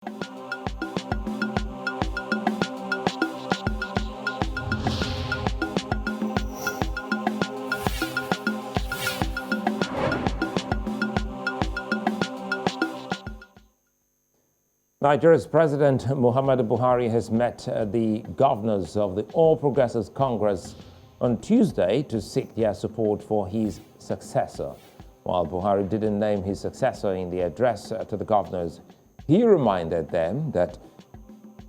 Nigeria's President Muhammadu Buhari has met the governors of the All Progressives Congress on Tuesday to seek their support for his successor. While Buhari didn't name his successor in the address to the governors, he reminded them that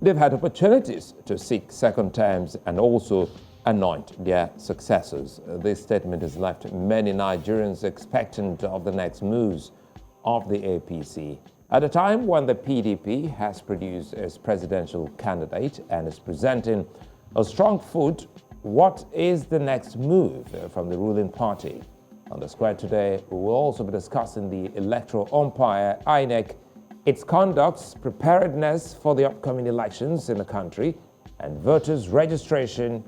they've had opportunities to seek second terms and also anoint their successors. This statement has left many Nigerians expectant of the next moves of the APC. At a time when the PDP has produced its presidential candidate and is presenting a strong foot, what is the next move from the ruling party? On the square today, we will also be discussing the Electoral Umpire, INEC, its conduct's preparedness for the upcoming elections in the country, and voters' registration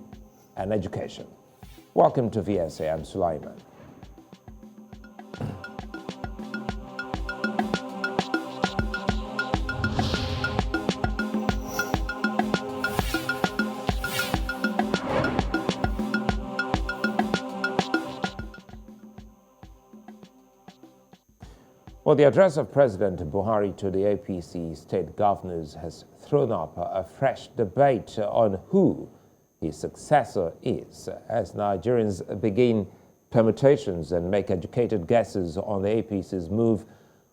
and education. Welcome to VSA. I'm Sulaiman. Well, the address of President Buhari to the APC state governors has thrown up a fresh debate on who his successor is, as Nigerians begin permutations and make educated guesses on the APC's move.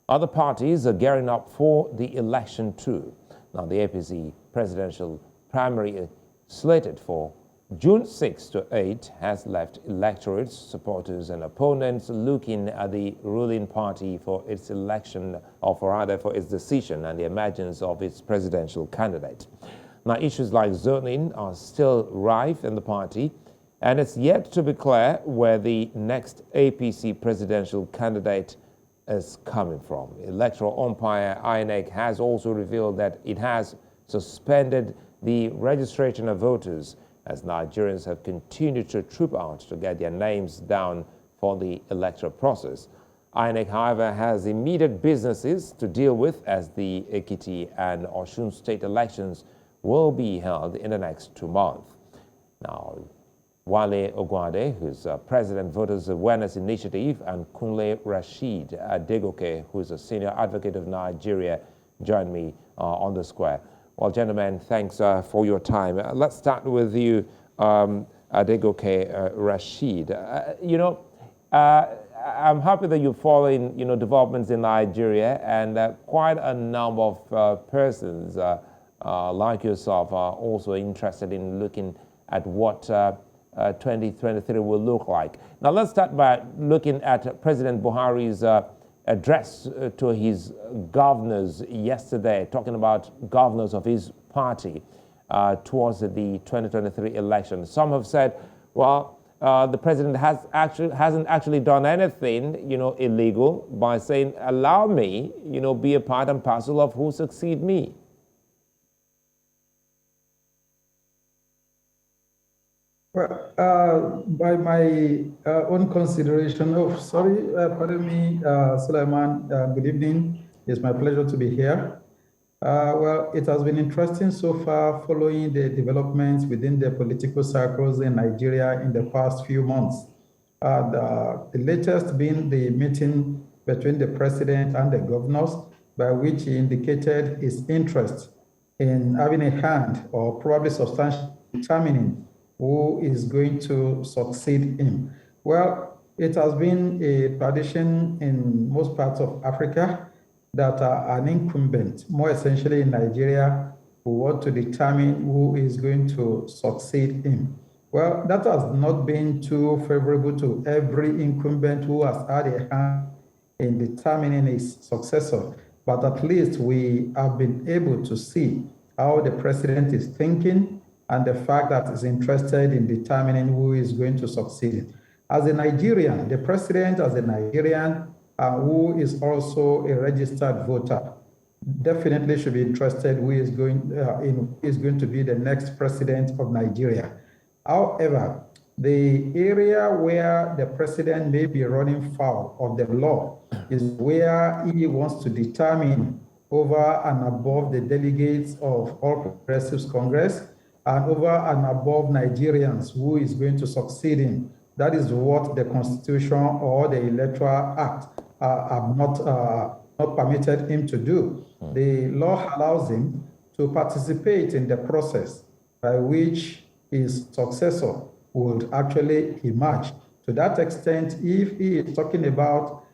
Other parties are gearing up for the election too. Now, the APC presidential primary slated for June 6 to 8 has left electorates, supporters and opponents looking at the ruling party for its election, or rather for its decision and the emergence of its presidential candidate. Now, issues like zoning are still rife in the party, and it's yet to be clear where the next APC presidential candidate is coming from. Electoral Umpire INEC has also revealed that it has suspended the registration of voters as Nigerians have continued to troop out to get their names down for the electoral process. INEC, however, has immediate businesses to deal with as the Ekiti and Osun state elections will be held in the next 2 months. Now, Wale Ogwade, who's President Voters Awareness Initiative, and Kunle Rashid Adegoke, who's a senior advocate of Nigeria, join me on the square. Well, gentlemen, thanks for your time. Let's start with you, Adegoke Rashid. I'm happy that you're following, developments in Nigeria, and quite a number of persons like yourself are also interested in looking at what 2023 will look like. Now, let's start by looking at President Buhari's address to his governors yesterday, talking about governors of his party towards the 2023 election. Some have said, well, the president hasn't actually done anything, illegal by saying, allow me, be a part and parcel of who succeed me. Well, by my own consideration, pardon me, Sulaiman, good evening. It's my pleasure to be here. Well, it has been interesting so far following the developments within the political circles in Nigeria in the past few months. The latest being the meeting between the president and the governors, by which he indicated his interest in having a hand or probably substantially determining who is going to succeed him. Well, it has been a tradition in most parts of Africa that an incumbent, more essentially in Nigeria, who want to determine who is going to succeed him. Well, that has not been too favorable to every incumbent who has had a hand in determining his successor. But at least we have been able to see how the president is thinking and the fact that he's interested in determining who is going to succeed. As a Nigerian, the president as a Nigerian who is also a registered voter definitely should be interested who is going to be the next president of Nigeria. However, the area where the president may be running foul of the law is where he wants to determine over and above the delegates of All Progressives Congress and over and above Nigerians who is going to succeed him. That is what the Constitution or the Electoral Act have not permitted him to do. The law allows him to participate in the process by which his successor would actually emerge. To that extent, if he is talking about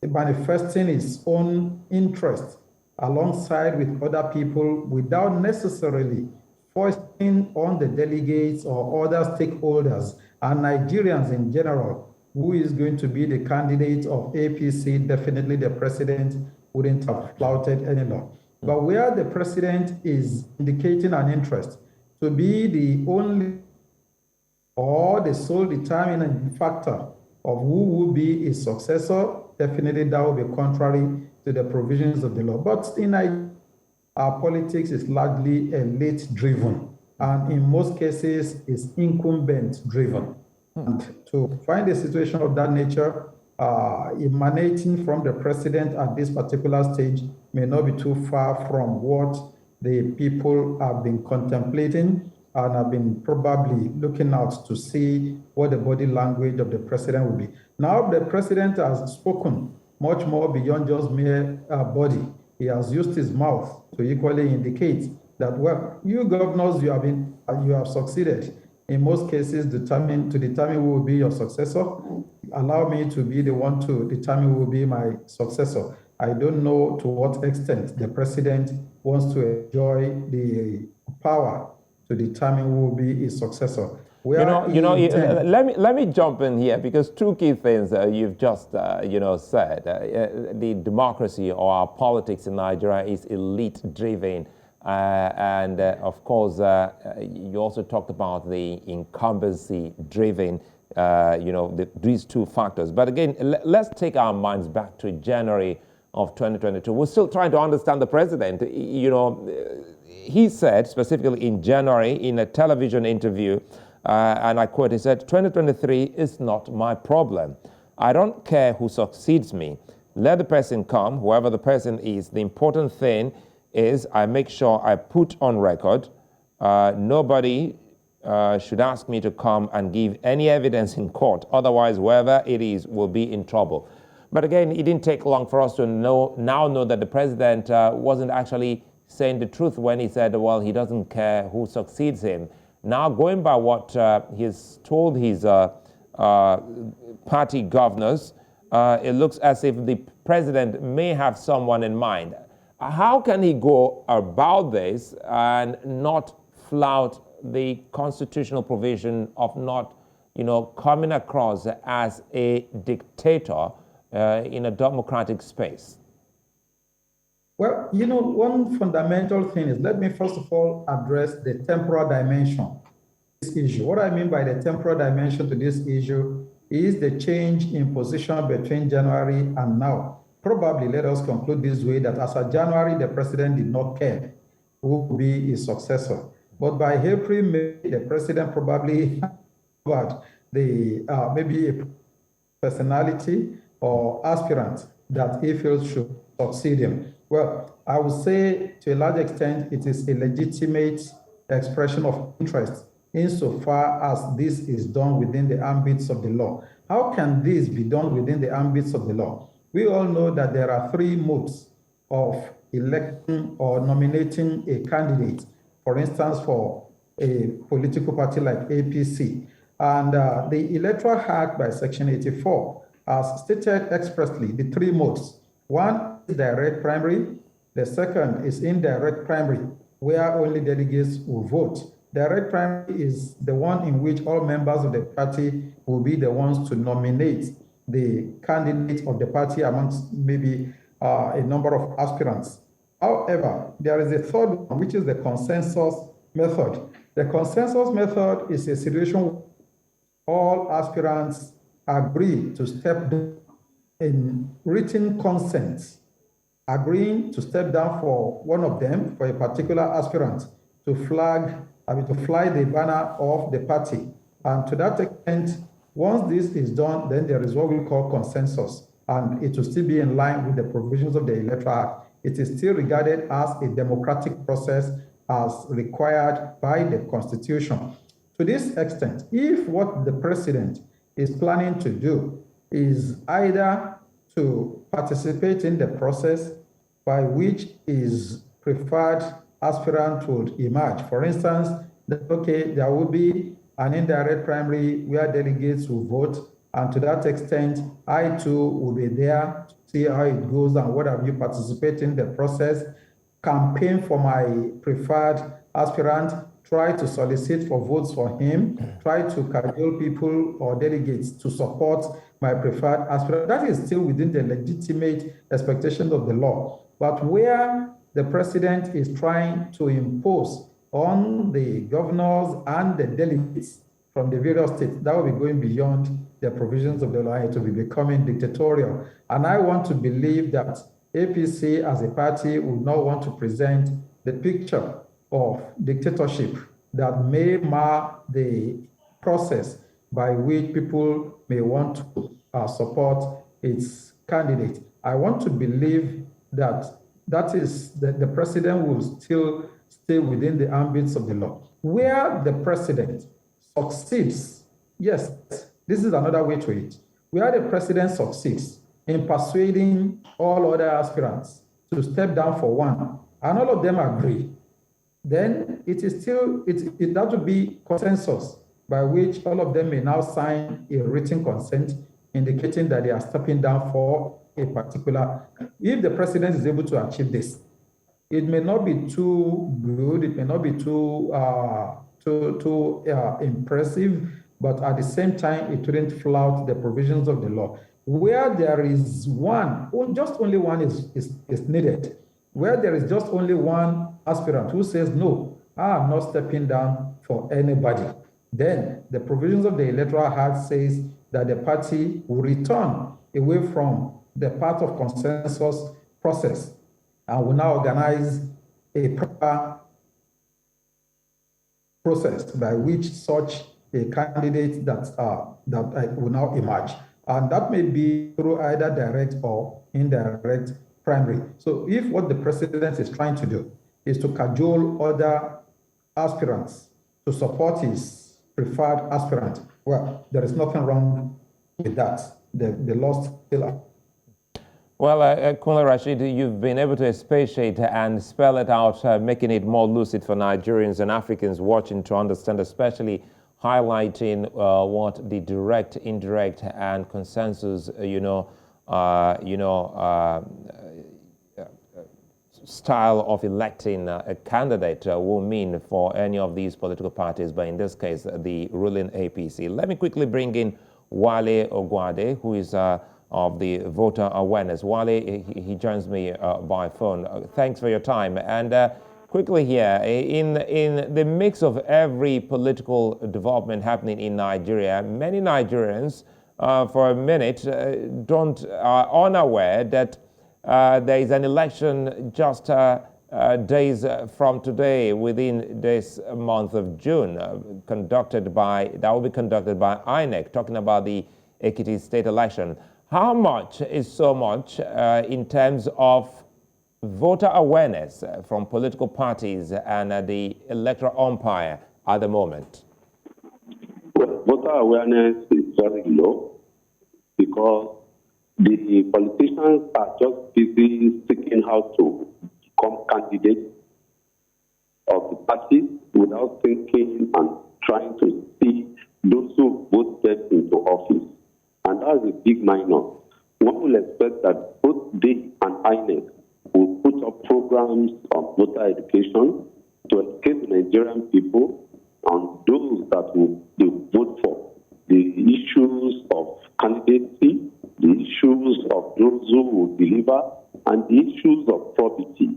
manifesting his own interest alongside with other people without necessarily forcing on the delegates or other stakeholders and Nigerians in general, who is going to be the candidate of APC, definitely the president wouldn't have flouted any law. But where the president is indicating an interest to be the only or the sole determining factor of who will be his successor, definitely that will be contrary to the provisions of the law. But in Nigeria, our politics is largely elite-driven, and in most cases is incumbent-driven. And to find a situation of that nature emanating from the president at this particular stage may not be too far from what the people have been contemplating and have been probably looking out to see what the body language of the president will be. Now the president has spoken much more beyond just mere body. He has used his mouth to equally indicate that, well, you governors, you have succeeded. In most cases, to determine who will be your successor. Allow me to be the one to determine who will be my successor. I don't know to what extent the president wants to enjoy the power to determine who will be his successor. Let me jump in here, because two key things you've just said. The democracy or our politics in Nigeria is elite-driven, and of course, you also talked about the incumbency-driven. These two factors. But again, let's take our minds back to January of 2022. We're still trying to understand the president. He said specifically in January in a television interview, and I quote, he said, 2023 is not my problem. I don't care who succeeds me. Let the person come, whoever the person is. The important thing is I make sure I put on record. Nobody should ask me to come and give any evidence in court. Otherwise, whoever it is will be in trouble. But again, it didn't take long for us to know that the president wasn't actually saying the truth when he said, well, he doesn't care who succeeds him. Now, going by what he's told his party governors, it looks as if the president may have someone in mind. How can he go about this and not flout the constitutional provision of not, coming across as a dictator in a democratic space? Well, one fundamental thing is, let me first of all address the temporal dimension of this issue. What I mean by the temporal dimension to this issue is the change in position between January and now. Probably let us conclude this way, that as of January, the president did not care who would be his successor. But by April, May, the president probably had maybe a personality or aspirant that he feels should succeed him. Well, I would say to a large extent, it is a legitimate expression of interest insofar as this is done within the ambits of the law. How can this be done within the ambits of the law? We all know that there are three modes of electing or nominating a candidate, for instance, for a political party like APC. And the Electoral Act by Section 84 has stated expressly the three modes. One is direct primary. The second is indirect primary, where only delegates will vote. Direct primary is the one in which all members of the party will be the ones to nominate the candidate of the party amongst maybe a number of aspirants. However, there is a third one, which is the consensus method. The consensus method is a situation where all aspirants agree to step down in written consent, agreeing to step down for one of them, for a particular aspirant, to fly the banner of the party. And to that extent, once this is done, then there is what we call consensus, and it will still be in line with the provisions of the Electoral Act. it is still regarded as a democratic process as required by the Constitution. To this extent, if what the president is planning to do is either to participate in the process by which his preferred aspirant would emerge, for instance, okay, there will be an indirect primary where delegates will vote, and to that extent, I too will be there to see how it goes and what have you participate in the process, campaign for my preferred aspirant, try to solicit for votes for him, try to cajole people or delegates to support my preferred aspirant. That is still within the legitimate expectations of the law. But where the president is trying to impose on the governors and the delegates from the various states, that will be going beyond the provisions of the law. It will be becoming dictatorial. And I want to believe that APC as a party would not want to present the picture of dictatorship that may mar the process by which people may want to support its candidate. I want to believe that the president will still stay within the ambits of the law. Where the president succeeds, yes, this is another way to it. Where the president succeeds in persuading all other aspirants to step down for one, and all of them agree, then it is still, that would be consensus by which all of them may now sign a written consent indicating that they are stepping down for a particular. If the president is able to achieve this, it may not be too good, it may not be too impressive, but at the same time, it wouldn't flout the provisions of the law. Where there is one, just only one is needed. Where there is just only one aspirant who says, no, I'm not stepping down for anybody, then the provisions of the Electoral Act says that the party will return away from the path of consensus process and will now organize a proper process by which such a candidate that will now emerge. And that may be through either direct or indirect primary. So if what the president is trying to do is to cajole other aspirants to support his preferred aspirant, well, there is nothing wrong with that. The law still. Well, Kunle Rashid, you've been able to expatiate and spell it out, making it more lucid for Nigerians and Africans watching to understand, especially highlighting what the direct, indirect, and consensus, style of electing a candidate will mean for any of these political parties, but in this case, the ruling APC. Let me quickly bring in Wale Ogwade, who is of the voter awareness. Wale, he joins me by phone. Thanks for your time. And quickly here, in the mix of every political development happening in Nigeria, many Nigerians, for a minute, are unaware that there is an election just days from today, within this month of June, that will be conducted by INEC, talking about the Ekiti state election. How much is so much in terms of voter awareness from political parties and the electoral umpire at the moment? Well, voter awareness is very low because the politicians are just busy seeking how to become candidates of the party without thinking and trying to see those who voted into office. And that's a big minus. One will expect that both they and INEC will put up programs of voter education to educate the Nigerian people on those that they will vote for, the issues of candidacy, the issues of those who will deliver, and the issues of probity.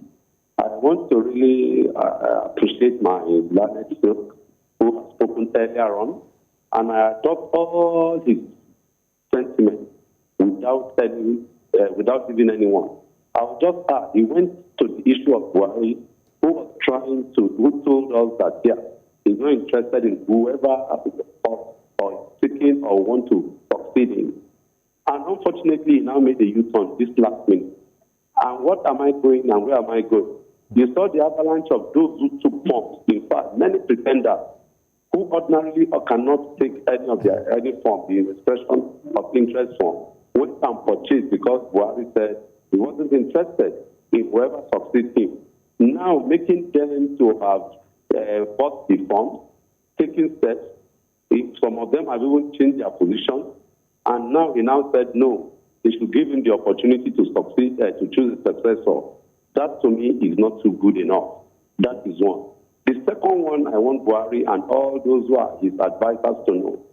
I want to really appreciate my learned folk who has spoken earlier on, and I adopt all his sentiments without giving anyone. I'll just add, he went to the issue of Buhari, who told us that, yeah, he's not interested in whoever or seeking or want to succeed him. And unfortunately, he now made a U-turn this last minute. And what am I going and where am I going? You saw the avalanche of those who took forms. In fact, many pretenders who ordinarily cannot take any form, the expression of interest form, went and purchased because Buhari said he wasn't interested in whoever succeeds him. Now making them to have bought the forms, taking steps. Some of them have even changed their position, and now he now said no, they should give him the opportunity to succeed, to choose a successor. That to me is not too good enough. That is one. The second one I want Buhari and all those who are his advisors to know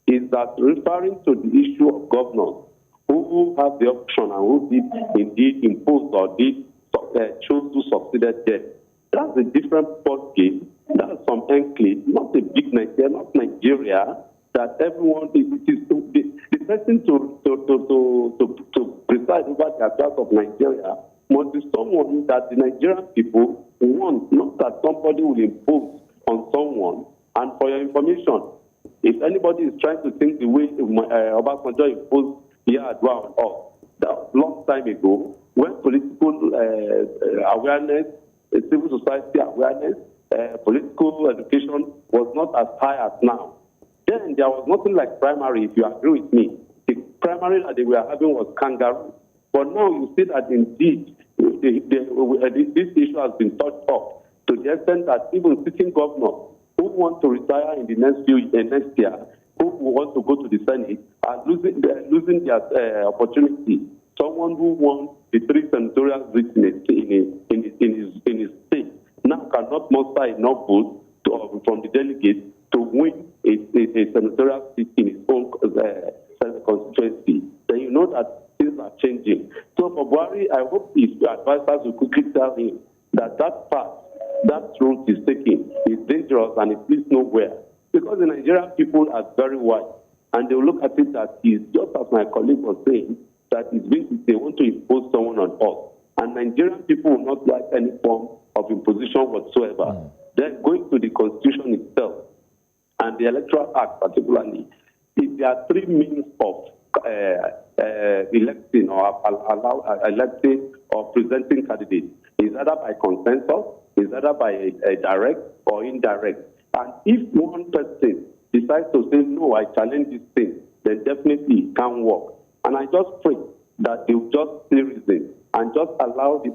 is that referring to the issue of governors who have the option and who did indeed impose or did choose to succeed them, that's a different ball game. That's some enclave, not a big Nigeria, not Nigeria, that everyone is the person to preside over the affairs of Nigeria must be someone that the Nigerian people want, not that somebody will impose on someone. And for your information, if anybody is trying to think the way Obasanjo imposed Yar'Adua on us, that was a long time ago, when political awareness, civil society awareness, political education was not as high as now. Then there was nothing like primary, if you agree with me. The primary that they were having was kangaroo. But now you see that indeed this issue has been touched up to the extent that even sitting governors who want to retire in the next year, who want to go to the Senate, are losing their opportunity. Someone who won the 3 senatorial seats in his state now cannot muster enough votes from the delegates to win a senatorial seat in his own constituency. Then you know that things are changing. So for Buhari, I hope his advisors will quickly tell him that path, that route he's taking is dangerous and it leads nowhere. Because the Nigerian people are very wise, and they will look at it that is just as my colleague was saying, that they want to impose someone on us. And Nigerian people will not like any form of imposition whatsoever. Then going to the Constitution itself and the Electoral Act particularly, if there are 3 means of electing or presenting candidates, is either by consensus, is either by a direct or indirect. And if one person decides to say, no, I challenge this thing, then definitely it can't work. And I just pray that they will just see reason and just allow the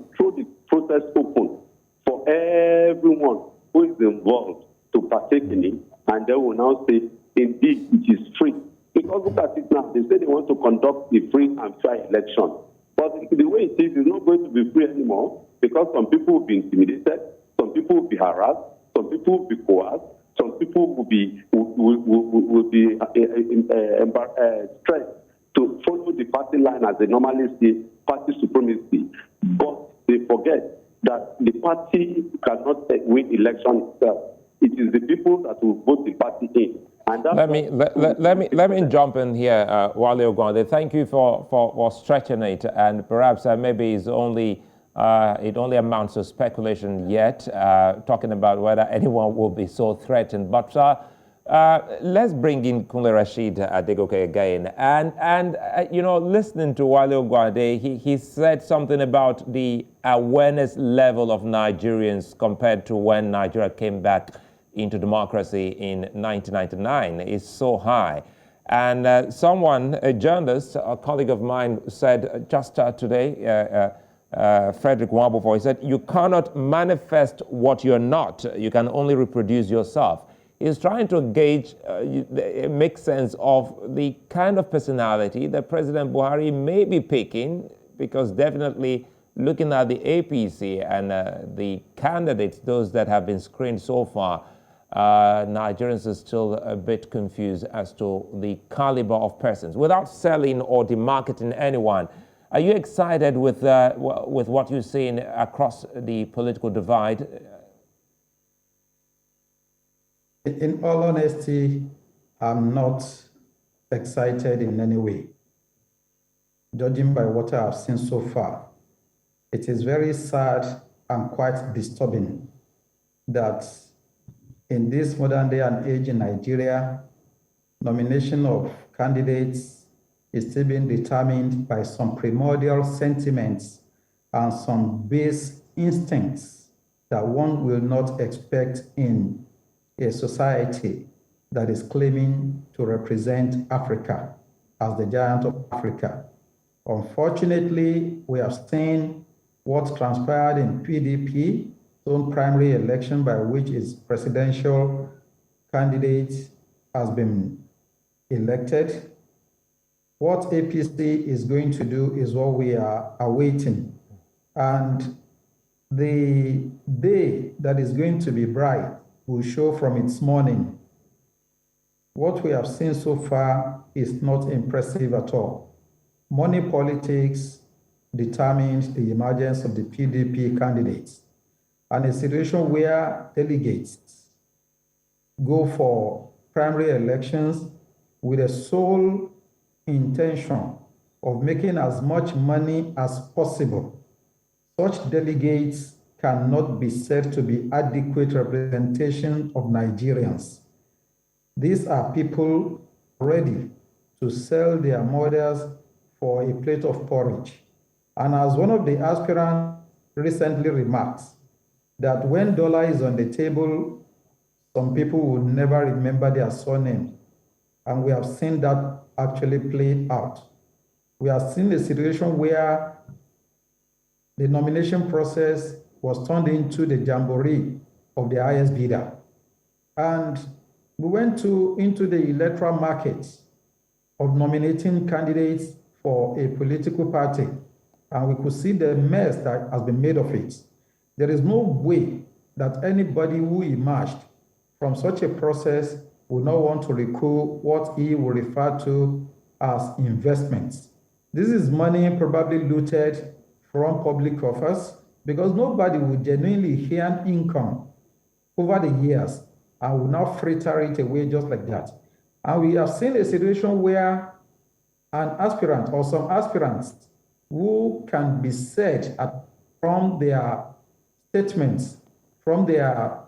process open for everyone who is involved to partake in it, and they will now say, indeed, it is free. Because look at it now, they say they want to conduct a free and fair election. But the way it is not going to be free anymore, because some people will be intimidated, some people will be harassed, some people will be coerced, some people will be stressed to follow the party line as they normally say, party supremacy. But they forget that the party cannot win election itself. It is the people that will vote the party in. And let me jump in here, Wale Ogunade. Thank you for stretching it, and perhaps maybe it only amounts to speculation yet, talking about whether anyone will be so threatened. But let's bring in Kunle Rashid Adegoke again. And listening to Wale Ogunade, he said something about the awareness level of Nigerians compared to when Nigeria came back into democracy in 1999 is so high. And a journalist, a colleague of mine, said just today, Frederick Wambufo, he said, you cannot manifest what you're not. You can only reproduce yourself. He's trying to gauge, make sense of the kind of personality that President Buhari may be picking, because definitely looking at the APC and the candidates, those that have been screened so far, Nigerians are still a bit confused as to the caliber of persons. Without selling or demarketing anyone, are you excited with what you're seeing across the political divide? In all honesty, I'm not excited in any way. Judging by what I have seen so far, it is very sad and quite disturbing that in this modern day and age in Nigeria, nomination of candidates is still being determined by some primordial sentiments and some base instincts that one will not expect in a society that is claiming to represent Africa as the giant of Africa. Unfortunately, we have seen what transpired in PDP's own primary election, by which its presidential candidate has been elected. What APC is going to do is what we are awaiting. And the day that is going to be bright will show from its morning. What we have seen so far is not impressive at all. Money politics determined the emergence of the PDP candidates, and a situation where delegates go for primary elections with a sole intention of making as much money as possible. Such delegates cannot be said to be adequate representation of Nigerians. These are people ready to sell their mothers for a plate of porridge. And as one of the aspirants recently remarked, that when dollar is on the table, some people will never remember their surname. And we have seen that actually play out. We have seen a situation where the nomination process was turned into the jamboree of the highest bidder. And we went into the electoral market of nominating candidates for a political party, and we could see the mess that has been made of it. There is no way that anybody who emerged from such a process would not want to recall what he will refer to as investments. This is money probably looted from public coffers, because nobody would genuinely earn income over the years and will now fritter it away just like that. And we have seen a situation where an aspirant or some aspirants who can be said from their statements, from their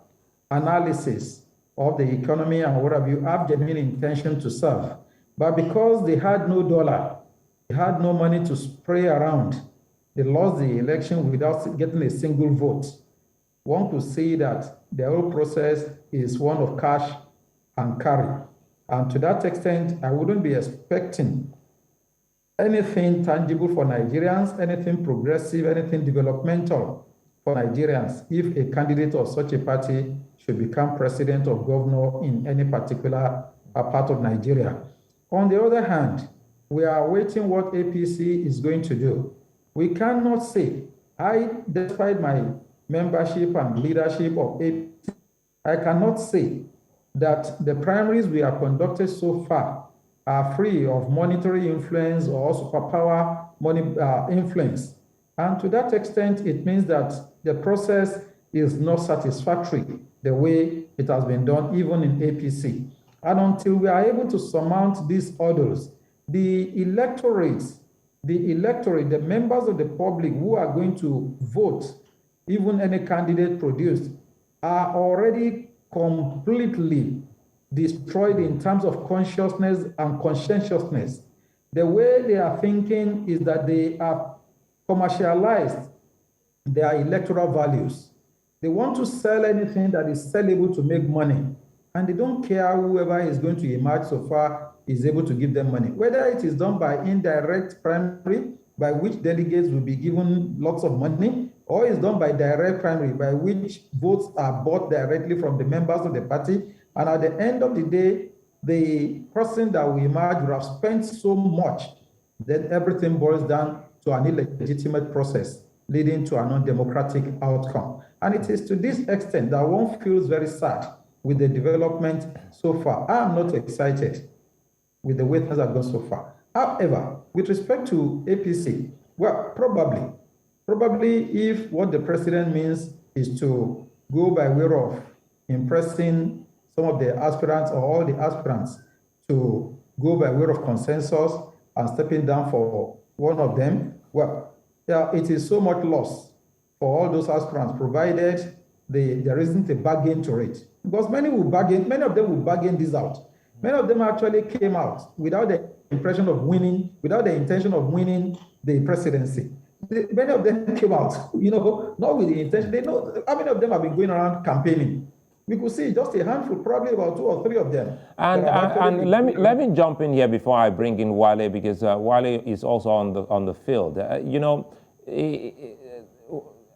analysis of the economy and what have you, have genuine intention to serve. But because they had no dollar, they had no money to spray around, they lost the election without getting a single vote. One could see that the whole process is one of cash and carry. And to that extent, I wouldn't be expecting anything tangible for Nigerians, anything progressive, anything developmental for Nigerians if a candidate of such a party should become president or governor in any particular part of Nigeria. On the other hand, we are awaiting what APC is going to do. We cannot say, despite my membership and leadership of APC, I cannot say that the primaries we have conducted so far are free of monetary influence or superpower money influence. And to that extent, it means that the process is not satisfactory the way it has been done, even in APC. And until we are able to surmount these hurdles, the electorate, the members of the public who are going to vote, even any candidate produced, are already completely destroyed in terms of consciousness and conscientiousness. The way they are thinking is that they have commercialized their electoral values. They want to sell anything that is sellable to make money, and they don't care whoever is going to emerge so far is able to give them money. Whether it is done by indirect primary, by which delegates will be given lots of money, or is done by direct primary, by which votes are bought directly from the members of the party. And at the end of the day, the person that will emerge will have spent so much that everything boils down to an illegitimate process leading to an undemocratic outcome. And it is to this extent that one feels very sad with the development so far. I am not excited with the way things have gone so far. However, with respect to APC, well, probably if what the president means is to go by way of impressing some of the aspirants or all the aspirants to go by way of consensus and stepping down for one of them, well, yeah, it is so much loss for all those aspirants, provided there isn't a bargain to it. Because many of them will bargain this out. Many of them actually came out without the impression of winning, without the intention of winning the presidency. many of them came out, not with the intention. They know how many of them have been going around campaigning. We could see just a handful, probably about 2 or 3 of them. And let me jump in here before I bring in Wale, because Wale is also on the field.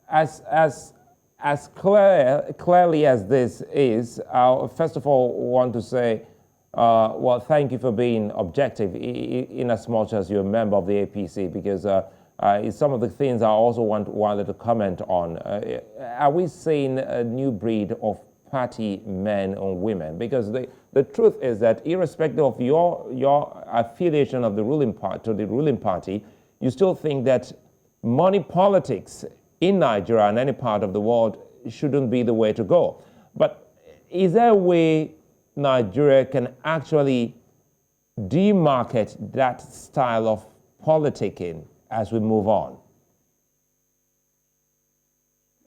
As clearly as this is, I first of all want to say, well, thank you for being objective in as much as you're a member of the APC, because it's some of the things I also want Wale to comment on. Are we seeing a new breed of party men or women? Because the truth is that irrespective of your affiliation of the ruling party, you still think that money politics in Nigeria and any part of the world shouldn't be the way to go. But is there a way Nigeria can actually demarket that style of politicking as we move on?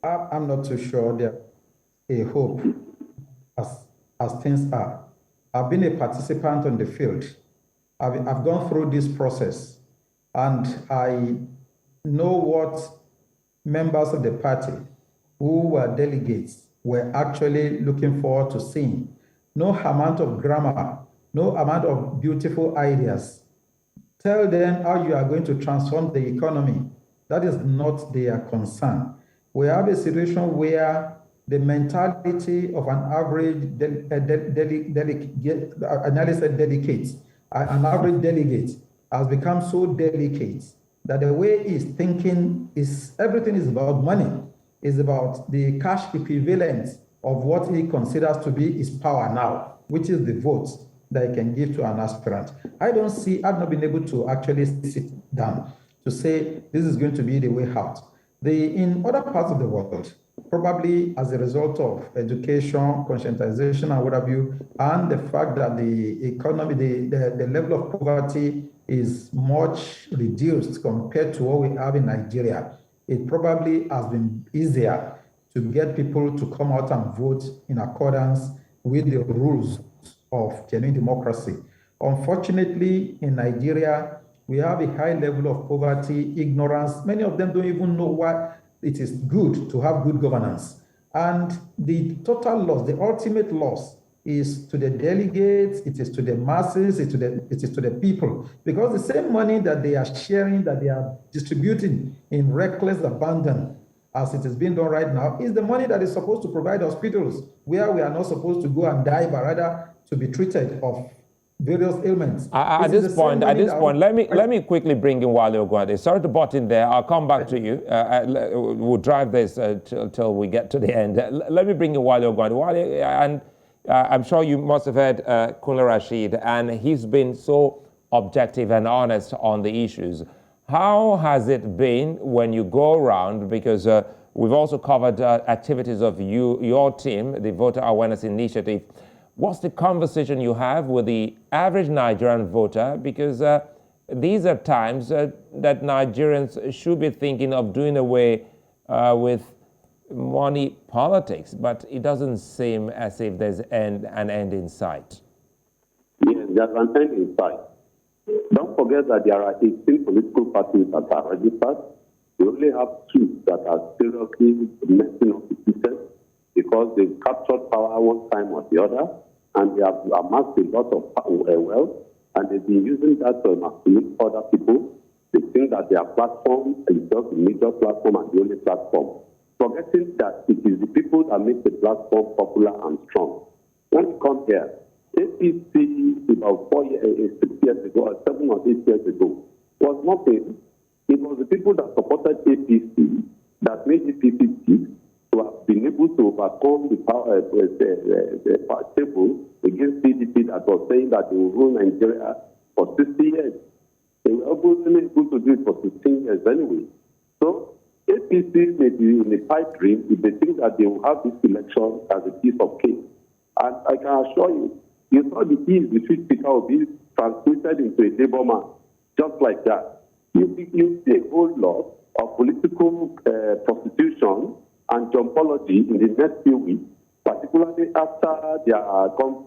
I'm not too sure there a hope as things are. I've been a participant on the field. I've gone through this process, and I know what members of the party who were delegates were actually looking forward to seeing. No amount of grammar, no amount of beautiful ideas. Tell them how you are going to transform the economy. That is not their concern. We have a situation where the mentality of an average an average delegate has become so delicate that the way he's thinking is everything is about money. It's about the cash equivalent of what he considers to be his power now, which is the votes that he can give to an aspirant. I've not been able to actually sit down to say this is going to be the way out. In other parts of the world, probably as a result of education, conscientization, and what have you, and the fact that the economy, the level of poverty is much reduced compared to what we have in Nigeria, it probably has been easier to get people to come out and vote in accordance with the rules of genuine democracy. Unfortunately, in Nigeria, we have a high level of poverty, ignorance. Many of them don't even know why it is good to have good governance. And the total loss, the ultimate loss, is to the delegates, it is to the masses, it is to the people. Because the same money that they are sharing, that they are distributing in reckless abandon, as it is being done right now, is the money that is supposed to provide hospitals where we are not supposed to go and die, but rather to be treated of various ailments. At this point, let me quickly bring in Wale Ogwade. Sorry to butt in there. I'll come back to you. We'll drive this till we get to the end. Let me bring in Wale Ogwade. Wale, and I'm sure you must have heard Kunle Rashid, and he's been so objective and honest on the issues. How has it been when you go around? Because we've also covered activities of your team, the Voter Awareness Initiative. What's the conversation you have with the average Nigerian voter? Because these are times that Nigerians should be thinking of doing away with money politics, but it doesn't seem as if there's an end in sight. Yes, there's an end in sight. Don't forget that there are 18 political parties that are registered. We only have 2 that are seriously messing up the system because they've captured power one time or the other, and they have amassed a lot of wealth, and they've been using that to emasculate other people. They think that their platform is just a major platform and the only platform, forgetting that it is the people that make the platform popular and strong. When you come here, APC about 6 years ago, or 7 or 8 years ago, was nothing. It was the people that supported APC that made APC to have been able to overcome the power table against PDP that was saying that they will rule Nigeria for 60 years. They were only able to do it for 15 years anyway. So APC may be in a pipe dream if they think that they will have this election as a piece of cake. And I can assure you, you saw the ease with which Peter Obi transmitted into a labor man, just like that. You see a whole lot of political prostitution and jumpology in the next few weeks, particularly after their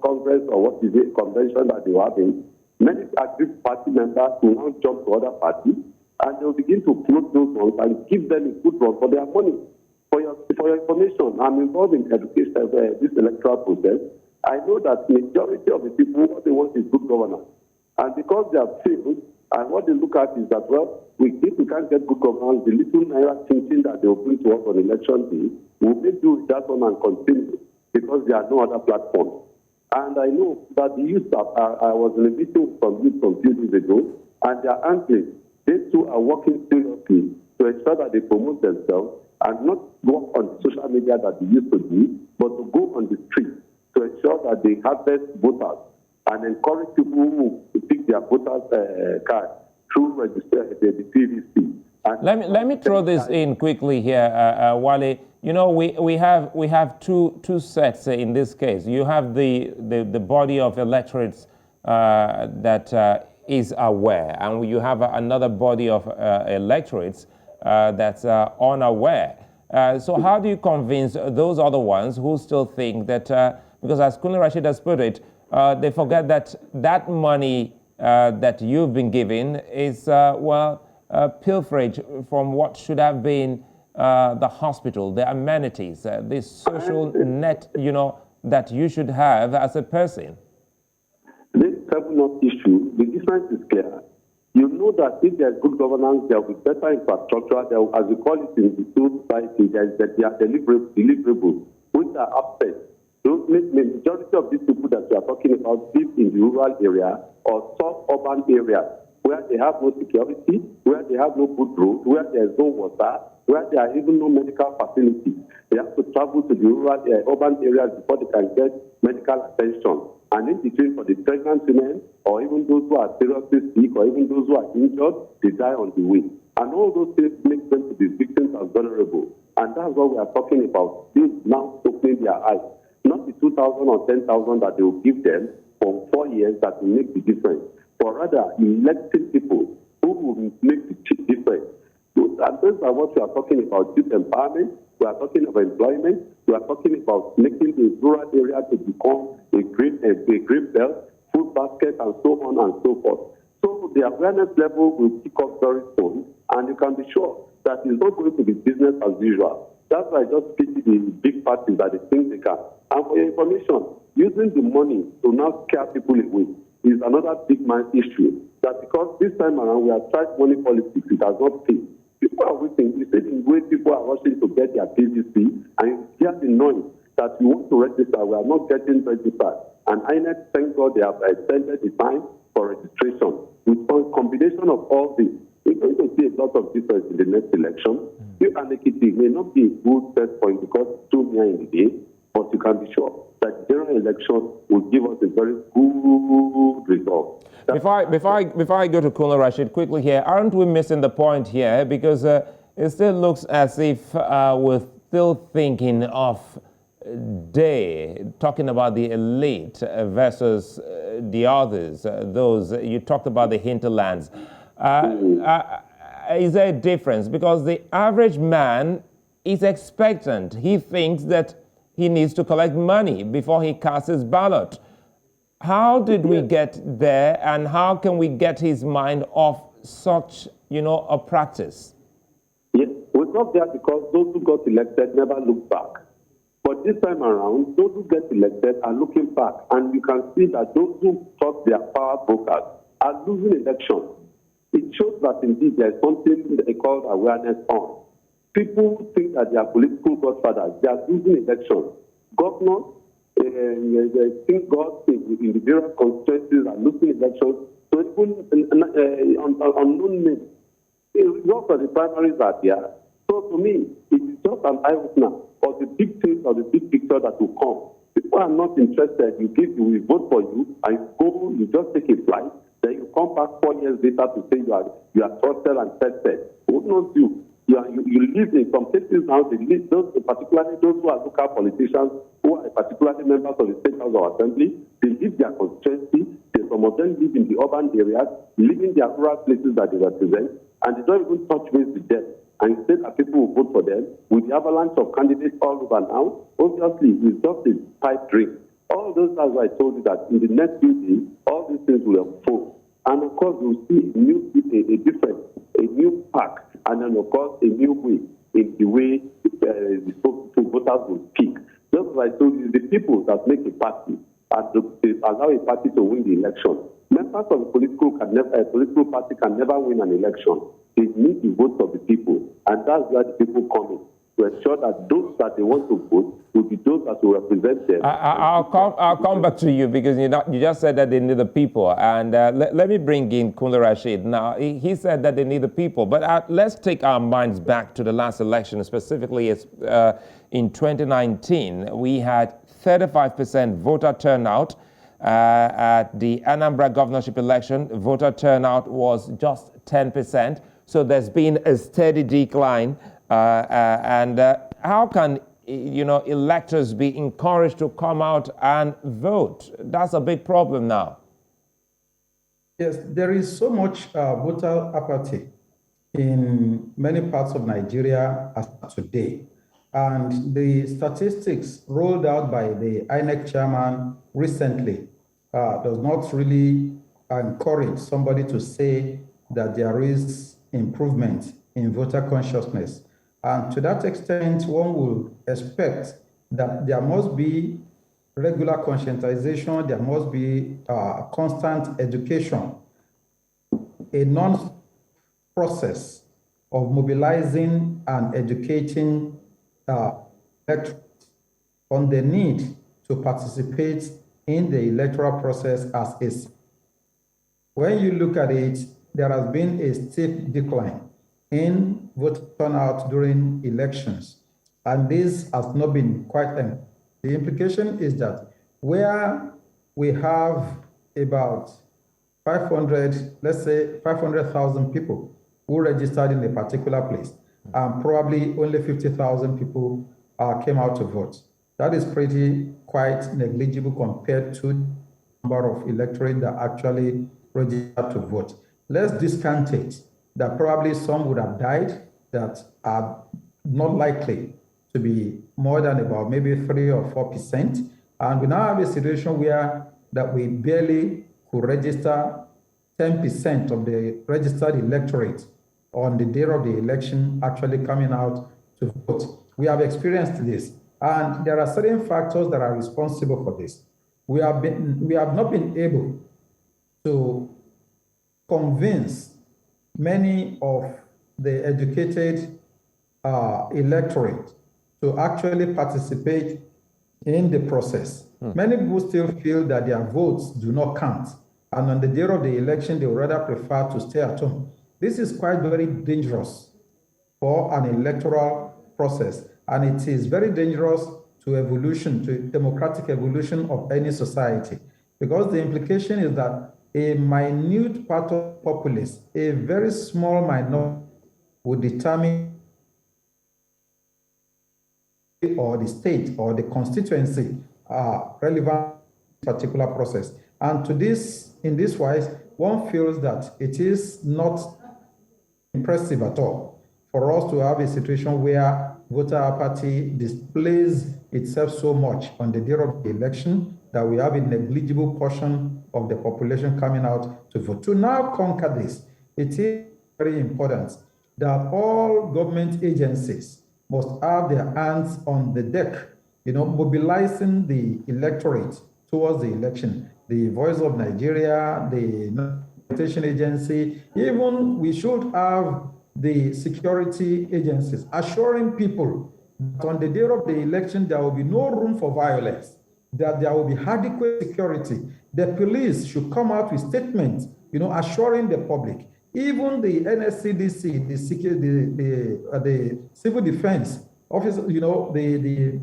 congress or what is it, convention that they were having. Many active party members will now jump to other parties and they'll begin to float those ones and give them a good run for their money. For your information, I'm involved in education, this electoral process. I know that the majority of the people, what they want is good governance. And because they have failed, and what they look at is that, well, if we can't get good governance, the little naira thinking that they will bring to us on election day, we'll make do with that one and continue, because there are no other platforms. And I know that the youth, I was in a meeting with some youth some few days ago, and they are angry. They too are working seriously to ensure that they promote themselves and not work on social media that they used to do, but to go on the street to ensure that they harvest voters and encourage people who pick their voters' card through register the PVC. And let me throw this in quickly here, Wale. You know, we have two sets in this case. You have the body of electorates that is aware, and you have another body of electorates that's unaware. So how do you convince those other ones who still think that, because as Kunle Rashid has put it, they forget that that money that you've been given is, pilferage from what should have been the hospital, the amenities, the social net, you know, that you should have as a person. This Turnout issue, the difference is clear. You know that if there's good governance, there will be better infrastructure. There will, as we call it in the society, there are deliverables, which are absent. The majority of these people that we are talking about live in the rural area or sub-urban area, where they have no security, where they have no good roads, where there is no water, where there are even no medical facilities. They have to travel to the rural urban areas before they can get medical attention. And in between, for the pregnant women, or even those who are seriously sick, or even those who are injured, they die on the way. And all those things make them to be victims as vulnerable. And that's what we are talking about. These now opening their eyes. Not the 2,000 or 10,000 that they will give them for 4 years that will make the difference, but rather electing people who will make the difference. So, and those are what we are talking about: youth empowerment. We are talking about employment. We are talking about making the rural area to become a green belt, food basket, and so on and so forth. So the awareness level will pick up very soon, and you can be sure that it's not going to be business as usual. That's why I just pity the big parties that they think they can. And for your information, using the money to now scare people away is another big man issue. That because this time around we have tried money politics, it has not paid. People are waiting. You see the way people are rushing to get their PVC, and you hear the noise that we want to register, we are not getting registered. And INEC, thank God, they have extended the time for registration. With a combination of all this, we're going to see a lot of difference in the next election. INEC may not be a good set point because it's too near in the day, but you can be sure that the general election will give us a very good result. Before I go to Kunle Rashid quickly here, aren't we missing the point here? Because it still looks as if we're still thinking of talking about the elite versus the others, those you talked about the hinterlands. Is there a difference? Because the average man is expectant. He thinks that he needs to collect money before he casts his ballot. How did we get there, and how can we get his mind off such, a practice? Yes, we got there because those who got elected never look back. But this time around, those who get elected are looking back, and you can see that those who thought they are power brokers are losing elections. It shows that indeed there is something they call awareness on. People think that they are political godfathers. They are losing elections. Governors, they think God in the various constituencies are losing elections. So even unknown names, the results of the primaries are there. So to me, it is just an eye-opener of the big things or the big picture that will come. People are not interested. We vote for you, and you just take a flight. Then you come back 4 years later to say you are trusted and tested. Who knows you? You live in some places now. They live, particularly those who are local politicians, who are particularly members of the State House of Assembly. They live their constituency. Some of them live in the urban areas, live in their rural places that they represent, and they don't even touch base with them. And instead, people will vote for them with the avalanche of candidates all over now. Obviously, it's just a pipe dream. All those, as I told you, that in the next few days, all these things will unfold. And of course, we'll see a different, a new pack, and then of course, a new way in the way the voters will speak. Just as I told you, the people that make a party and they allow a party to win the election. Members of a political party can never win an election. They need the votes of the people, and that's where the people come in to ensure that those that they want to vote will be those that will represent them. I'll come back to you because you just said that they need the people, and let me bring in Kunle Rashid. Now he said that they need the people, but let's take our minds back to the last election, specifically in 2019. We had 35% voter turnout. At the Anambra governorship election, voter turnout was just 10%. So there's been a steady decline. And how can electors be encouraged to come out and vote? That's a big problem now. Yes, there is so much voter apathy in many parts of Nigeria as of today. And the statistics rolled out by the INEC chairman recently does not really encourage somebody to say that there is improvement in voter consciousness. And to that extent, one will expect that there must be regular conscientization, there must be constant education, a non-process of mobilizing and educating electorate on the need to participate in the electoral process as is. When you look at it, there has been a steep decline in voter turnout during elections, and this has not been quite enough. The implication is that where we have about 500, let's say 500,000 people who registered in a particular place, and probably only 50,000 people came out to vote. That is quite negligible compared to the number of electorate that actually registered to vote. Let's discount it, that probably some would have died that are not likely to be more than about maybe 3 or 4%. And we now have a situation where that we barely could register 10% of the registered electorate on the day of the election actually coming out to vote. We have experienced this, and there are certain factors that are responsible for this. We have not been able to convince many of the educated electorate to actually participate in the process. Many people still feel that their votes do not count, and on the day of the election, they would rather prefer to stay at home. This is quite very dangerous for an electoral process, and it is very dangerous to democratic evolution of any society, because the implication is that a minute part of populace, a very small minority, will determine or the state or the constituency relevant to this particular process. And in this wise, one feels that it is not impressive at all for us to have a situation where voter apathy displays itself so much on the day of the election that we have a negligible portion of the population coming out to vote. To now conquer this, it is very important that all government agencies must have their hands on the deck, mobilizing the electorate towards the election. The Voice of Nigeria, the Notification Agency, even we should have the security agencies assuring people that on the day of the election, there will be no room for violence, that there will be adequate security. The police should come out with statements, assuring the public. Even the NSCDC, the civil defense office, the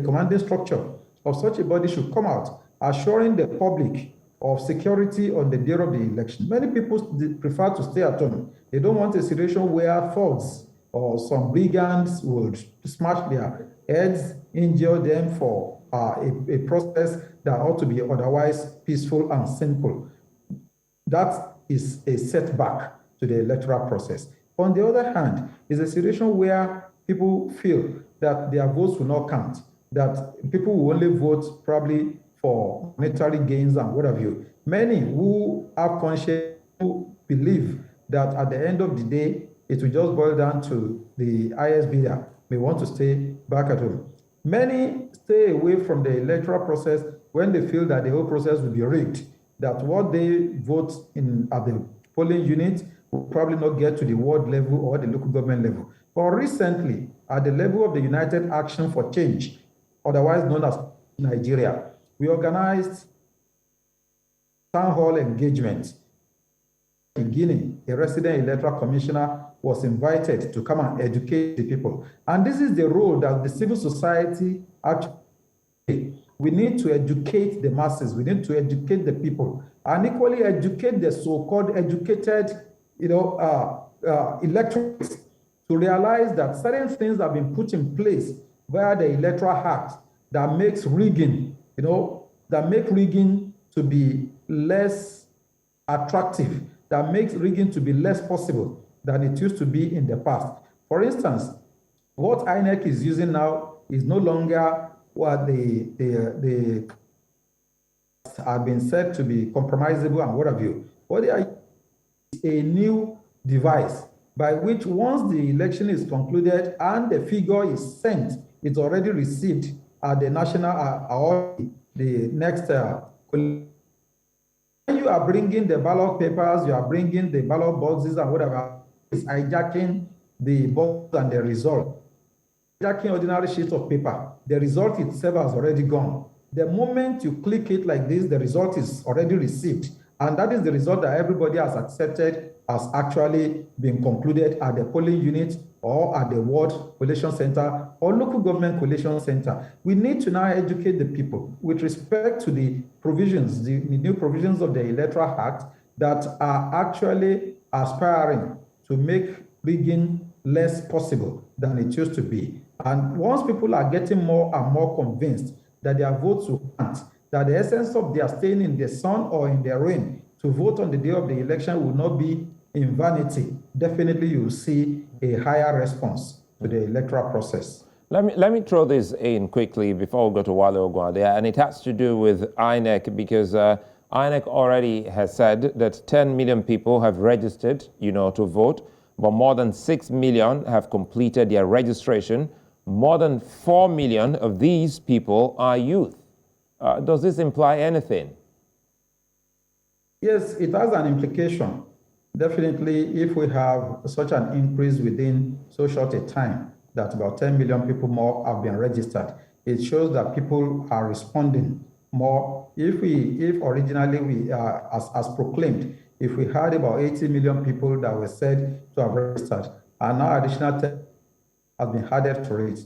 commanding structure of such a body should come out, assuring the public of security on the day of the election. Many people prefer to stay at home. They don't want a situation where thugs or some brigands would smash their heads, injure them for a process that ought to be otherwise peaceful and simple. That is a setback to the electoral process. On the other hand, is a situation where people feel that their votes will not count, that people will only vote probably for monetary gains and what have you. Many who have conscience who believe that at the end of the day, it will just boil down to the highest bidder may want to stay back at home. Many stay away from the electoral process when they feel that the whole process will be rigged, that what they vote in at the polling unit will probably not get to the ward level or the local government level. But recently, at the level of the United Action for Change, otherwise known as Nigeria, we organized town hall engagement. Beginning, a resident electoral commissioner was invited to come and educate the people. And this is the role that the civil society actually plays. We need to educate the masses. We need to educate the people, and equally educate the so-called educated, electorates to realize that certain things have been put in place via the Electoral Act that makes rigging, that make rigging to be less attractive, that makes rigging to be less possible than it used to be in the past. For instance, what INEC is using now is no longer what the have been said to be compromisable and what have you. What they are is a new device by which once the election is concluded and the figure is sent, it's already received at the national or the next when you are bringing the ballot papers, you are bringing the ballot boxes and whatever, is hijacking the box and the result. Hijacking ordinary sheets of paper, the result itself has already gone. The moment you click it like this, the result is already received. And that is the result that everybody has accepted as actually being concluded at the polling unit or at the ward collation center or local government collation center. We need to now educate the people with respect to the provisions, the new provisions of the Electoral Act that are actually aspiring to make rigging less possible than it used to be. And once people are getting more and more convinced that their votes will count, that the essence of their staying in the sun or in the rain to vote on the day of the election will not be in vanity, definitely you will see a higher response to the electoral process. Let me throw this in quickly before we go to Wale Ogwade, and it has to do with INEC because INEC already has said that 10 million people have registered, to vote, but more than 6 million have completed their registration. More than 4 million of these people are youth. Does this imply anything? Yes, it has an implication. Definitely, if we have such an increase within so short a time, that about 10 million people more have been registered, it shows that people are responding more. If originally we, as proclaimed, if we had about 80 million people that were said to have registered, and now additional 10 has been added to it,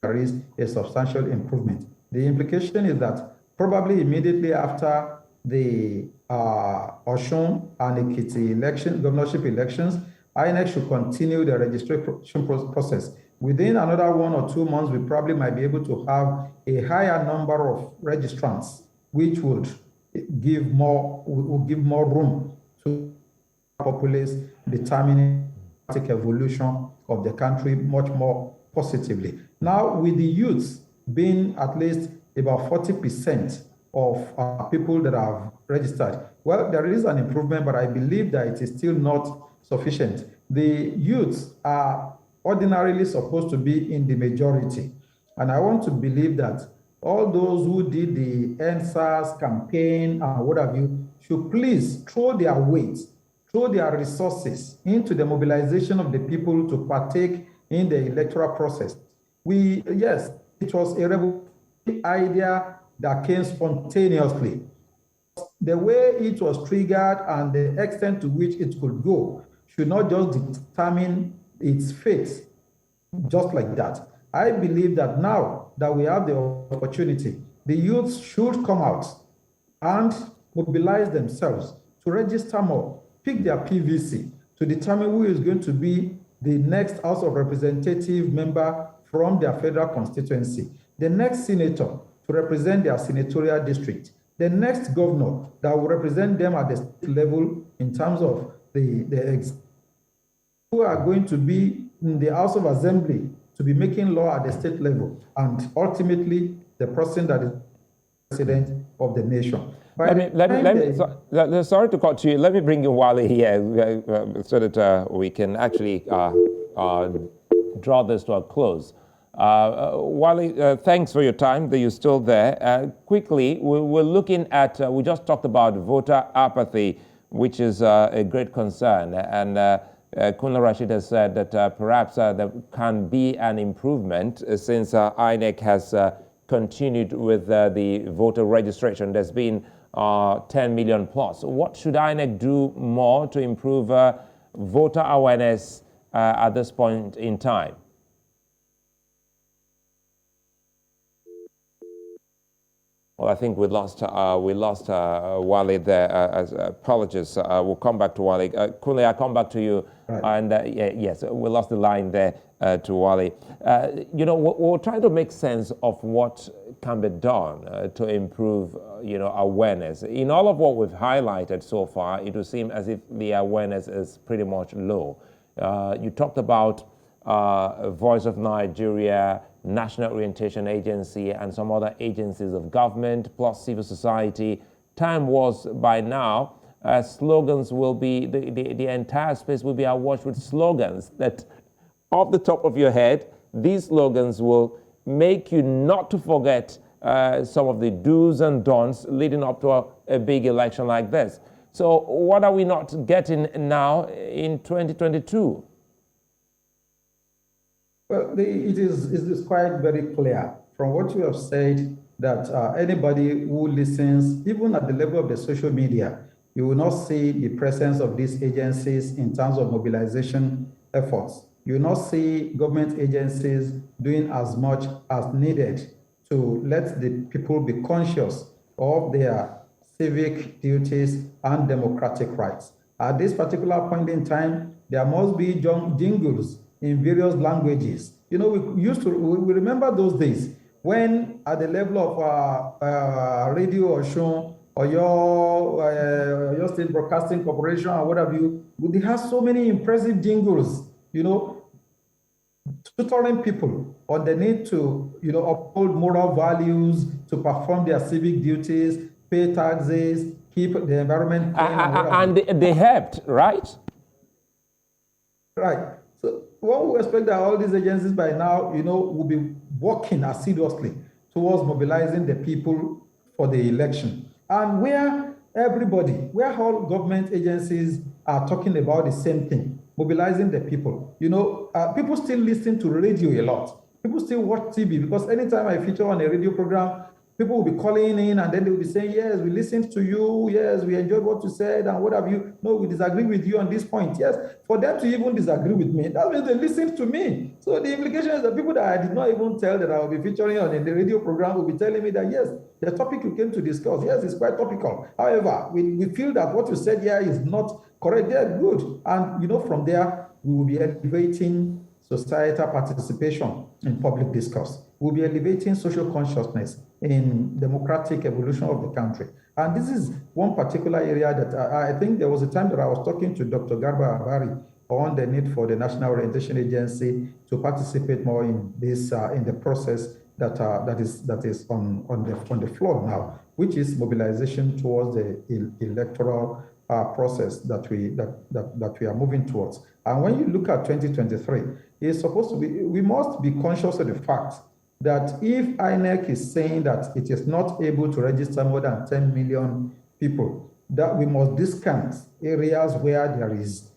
there is a substantial improvement. The implication is that probably immediately after the Osun and Ekiti governorship elections, INEC should continue the registration process. Within another 1 or 2 months, we probably might be able to have a higher number of registrants, which would give more room to populace determining the evolution of the country much more positively. Now, with the youths being at least about 40% of people that have registered, well, there is an improvement, but I believe that it is still not sufficient. The youths are ordinarily supposed to be in the majority, and I want to believe that all those who did the NSAS campaign and what have you should please throw their weight, throw their resources into the mobilization of the people to partake in the electoral process. Yes, it was a revolutionary idea that came spontaneously. The way it was triggered and the extent to which it could go should not just determine its fate just like that. I believe that now that we have the opportunity, the youths should come out and mobilize themselves to register more, pick their PVC to determine who is going to be the next House of Representative member from their federal constituency, the next senator to represent their senatorial district, the next governor that will represent them at the state level in terms of the who are going to be in the House of Assembly to be making law at the state level, and ultimately the person that is president of the nation. Sorry to cut you. Let me bring you Wale here so that we can actually draw this to a close. Wale, thanks for your time. That you're still there. Quickly, we're looking at, we just talked about voter apathy, which is a great concern. And Kunle Rashid has said that perhaps there can be an improvement since INEC has continued with the voter registration. There's been 10 million plus. What should INEC do more to improve voter awareness at this point in time? Well, I think we lost Wale there. Apologies. We'll come back to Wale. Kunle, I'll come back to you. Right. And yes, we lost the line there to Wale. We're trying to make sense of what can be done to improve, awareness. In all of what we've highlighted so far, it would seem as if the awareness is pretty much low. You talked about Voice of Nigeria, National Orientation Agency, and some other agencies of government, plus civil society. Time was by now, slogans will be, the entire space will be awash with slogans that, off the top of your head, these slogans will make you not to forget some of the do's and don'ts leading up to a big election like this. So what are we not getting now in 2022? Well, it is quite very clear from what you have said that anybody who listens, even at the level of the social media, you will not see the presence of these agencies in terms of mobilization efforts. You will not see government agencies doing as much as needed to let the people be conscious of their civic duties and democratic rights. At this particular point in time, there must be jingles in various languages. We remember those days when at the level of radio or show or your state broadcasting corporation or what have you, they have so many impressive jingles, tutoring people on the need to, uphold moral values, to perform their civic duties, pay taxes, keep the environment clean. And they helped, right? Right. So one would expect that all these agencies by now, will be working assiduously towards mobilizing the people for the election. And where all government agencies are talking about the same thing, mobilizing the people. People still listen to radio a lot. People still watch TV because anytime I feature on a radio program, people will be calling in and then they will be saying, yes, we listened to you. Yes, we enjoyed what you said and what have you. No, we disagree with you on this point. Yes, for them to even disagree with me, that means they listened to me. So the implication is that people that I did not even tell that I will be featuring on the radio program will be telling me that, yes, the topic you came to discuss, yes, it's quite topical. However, we feel that what you said here is not correct. Yeah, good. And, from there, we will be elevating societal participation in public discourse. We'll be elevating social consciousness in democratic evolution of the country. And this is one particular area that I think there was a time that I was talking to Dr. Garba Abari on the need for the National Orientation Agency to participate more in this in the process that is on the floor now, which is mobilization towards the electoral process that we are moving towards. And when you look at 2023, it's supposed to be, we must be conscious of the fact that if INEC is saying that it is not able to register more than 10 million people, that we must discount areas where there is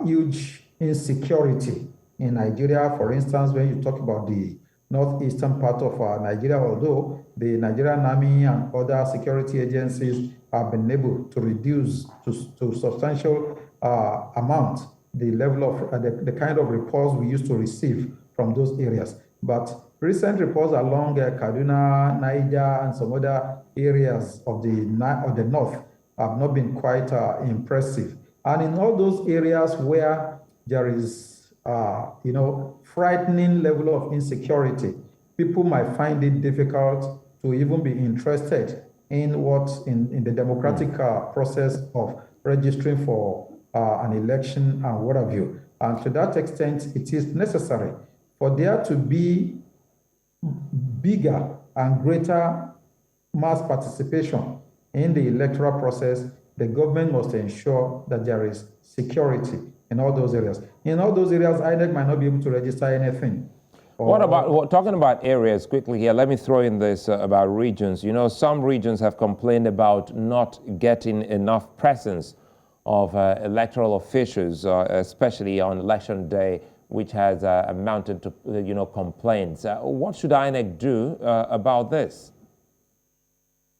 huge insecurity in Nigeria. For instance, when you talk about the northeastern part of Nigeria, although the Nigerian Army and other security agencies have been able to reduce to substantial amount the level of the kind of reports we used to receive from those areas. But recent reports along Kaduna, Niger, and some other areas of the north have not been quite impressive. And in all those areas where there is, frightening level of insecurity, people might find it difficult to even be interested in the democratic process of registering for an election and what have you. And to that extent, it is necessary for there to be bigger and greater mass participation in the electoral process, the government must ensure that there is security in all those areas. In all those areas, INEC might not be able to register anything. What about, talking about areas quickly here, let me throw in this about regions. You know, some regions have complained about not getting enough presence of electoral officials, especially on election day, which has amounted to, complaints. What should INEC do about this?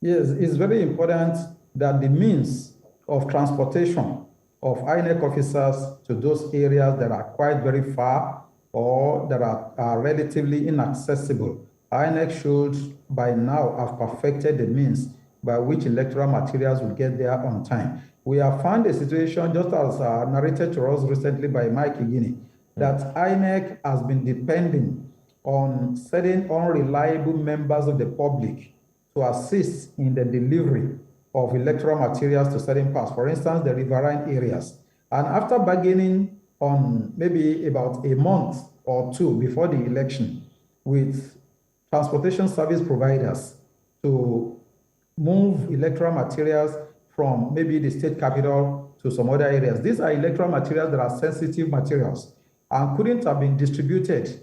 Yes, it's very important that the means of transportation of INEC officers to those areas that are quite very far or that are relatively inaccessible, INEC should by now have perfected the means by which electoral materials will get there on time. We have found a situation, just as narrated to us recently by Mike Igini, that INEC has been depending on certain unreliable members of the public to assist in the delivery of electoral materials to certain parts, for instance, the riverine areas. And after bargaining on maybe about a month or two before the election with transportation service providers to move electoral materials from maybe the state capital to some other areas. These are electoral materials that are sensitive materials and couldn't have been distributed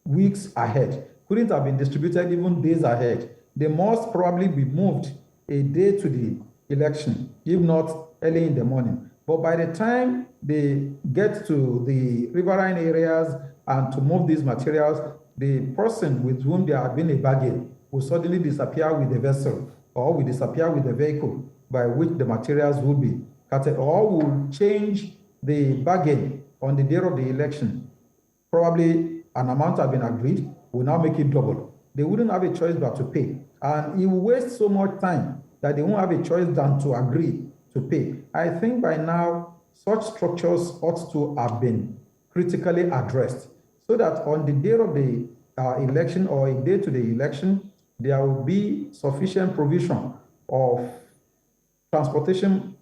weeks ahead, couldn't have been distributed even days ahead. They must probably be moved a day to the election, if not early in the morning. But by the time they get to the riverine areas and to move these materials, the person with whom there had been a bargain will suddenly disappear with the vessel or will disappear with the vehicle by which the materials will be carted, or will change the bargain on the day of the election. Probably an amount has been agreed, will now make it double. They wouldn't have a choice but to pay. And it will waste so much time that they won't have a choice than to agree to pay. I think by now, such structures ought to have been critically addressed so that on the day of the election or a day to the election, there will be sufficient provision of transportation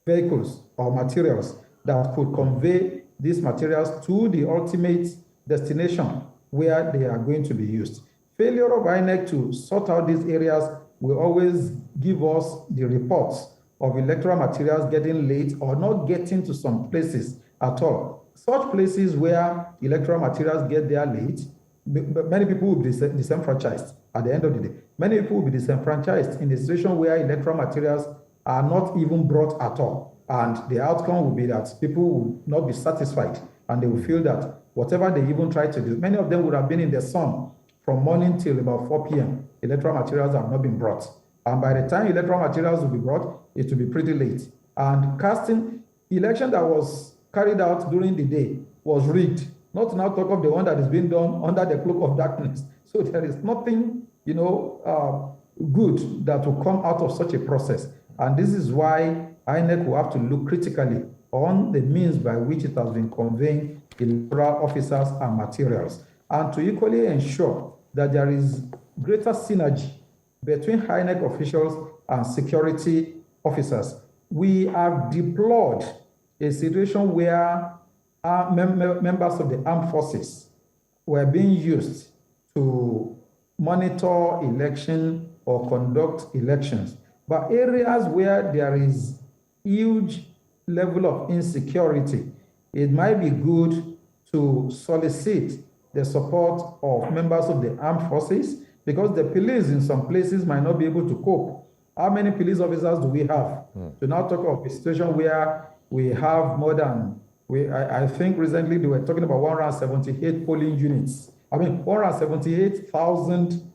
vehicles or materials that could convey these materials to the ultimate destination where they are going to be used. Failure of INEC to sort out these areas will always give us the reports of electoral materials getting late or not getting to some places at all. Such places where electoral materials get there late, many people will be disenfranchised at the end of the day. Many people will be disenfranchised in a situation where electoral materials are not even brought at all. And the outcome will be that people will not be satisfied and they will feel that whatever they even try to do, many of them would have been in the sun from morning till about 4 p.m. Electoral materials have not been brought. And by the time electoral materials will be brought, it will be pretty late. And casting election that was carried out during the day was rigged. Not to now talk of the one that is being done under the cloak of darkness. So there is nothing, good that will come out of such a process. And this is why INEC will have to look critically on the means by which it has been conveying electoral officers and materials, and to equally ensure that there is greater synergy between INEC officials and security officers. We have deplored a situation where members of the armed forces were being used to monitor election or conduct elections. But areas where there is huge level of insecurity, it might be good to solicit the support of members of the armed forces, because the police in some places might not be able to cope. How many police officers do we have? To now talk of a situation where we have more than, I think recently they were talking about 178 polling units. 178,000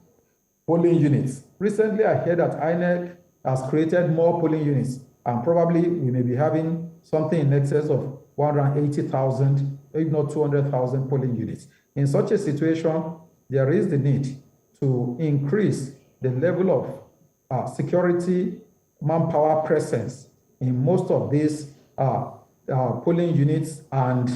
polling units. Recently, I heard that INEC has created more polling units, and probably we may be having something in excess of 180,000, if not 200,000 polling units. In such a situation, there is the need to increase the level of security manpower presence in most of these polling units and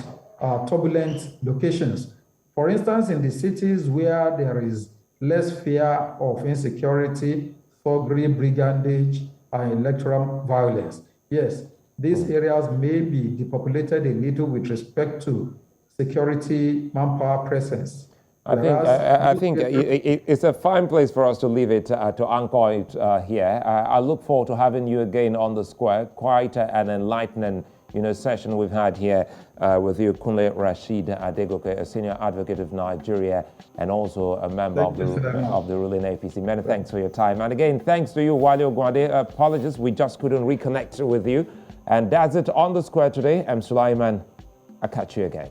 turbulent locations. For instance, in the cities where there is less fear of insecurity, thuggery, brigandage, and electoral violence. Yes, these areas may be depopulated a little with respect to security manpower presence. I think it's a fine place for us to leave it, to anchor it here. I look forward to having you again on the square. Quite an enlightening, session we've had here with you, Kunle Rashid Adegoke, a senior advocate of Nigeria and also a member of the ruling APC. Many thanks for your time. And again, thanks to you, Wale Ogwade. Apologies, we just couldn't reconnect with you. And that's it on the square today. I'm Sulaiman. I'll catch you again.